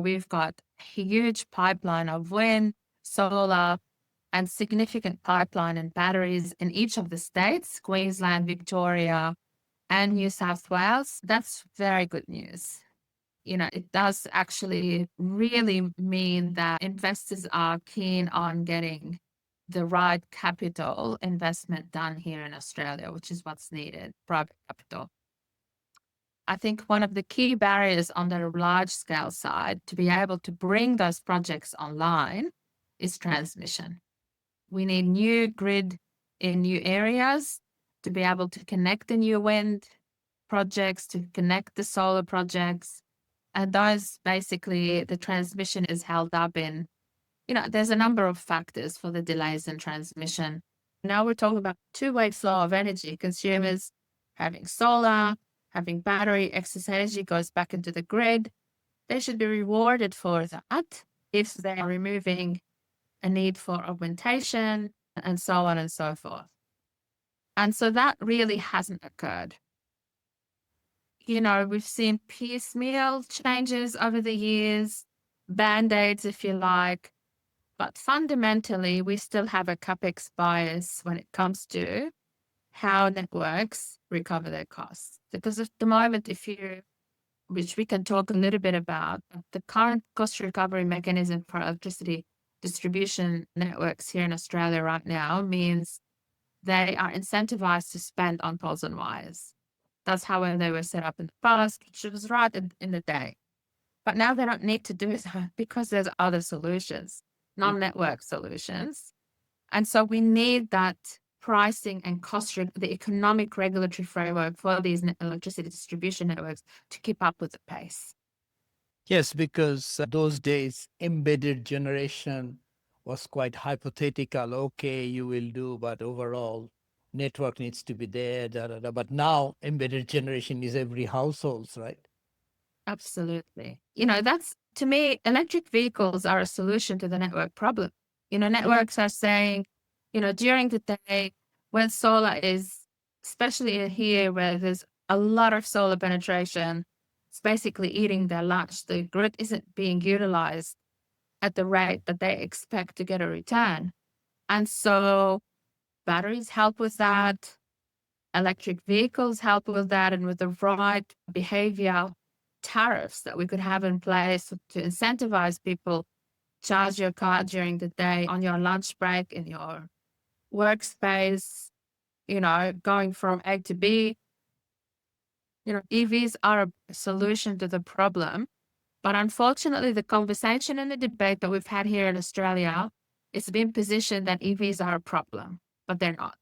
We've got a huge pipeline of wind, solar, and significant pipeline and batteries in each of the states, Queensland, Victoria, and New South Wales. That's very good news. It does actually really mean that investors are keen on getting the right capital investment done here in Australia, which is what's needed, private capital. I think one of the key barriers on the large scale side to be able to bring those projects online is transmission. We need new grid in new areas to be able to connect the new wind projects, to connect the solar projects. And those basically, the transmission is held up in, there's a number of factors for the delays in transmission. Now we're talking about two-way flow of energy. Consumers having solar, having battery, excess energy goes back into the grid. They should be rewarded for that if they are removing a need for augmentation and so on and so forth. And so that really hasn't occurred. We've seen piecemeal changes over the years, band-aids, if you like, but fundamentally, we still have a capex bias when it comes to how networks recover their costs. Because at the moment, which we can talk a little bit about, the current cost recovery mechanism for electricity distribution networks here in Australia right now means they are incentivized to spend on poles and wires. That's how they were set up in the past, which was right in the day. But now they don't need to do that because there's other solutions, non-network solutions. And so we need that pricing and the economic regulatory framework for these electricity distribution networks to keep up with the pace. Yes, because those days, embedded generation was quite hypothetical. Okay, you will do, but overall, network needs to be there. Da, da, da. But now, embedded generation is every household, right? Absolutely. That's, to me, electric vehicles are a solution to the network problem. Networks are saying, during the day when solar is, especially here where there's a lot of solar penetration, it's basically eating their lunch. The grid isn't being utilized at the rate that they expect to get a return. And so batteries help with that. Electric vehicles help with that, and with the right behavior tariffs that we could have in place to incentivize people, charge your car during the day, on your lunch break, in your workspace, going from A to B. EVs are a solution to the problem. But unfortunately, the conversation and the debate that we've had here in Australia, it's been positioned that EVs are a problem, but they're not.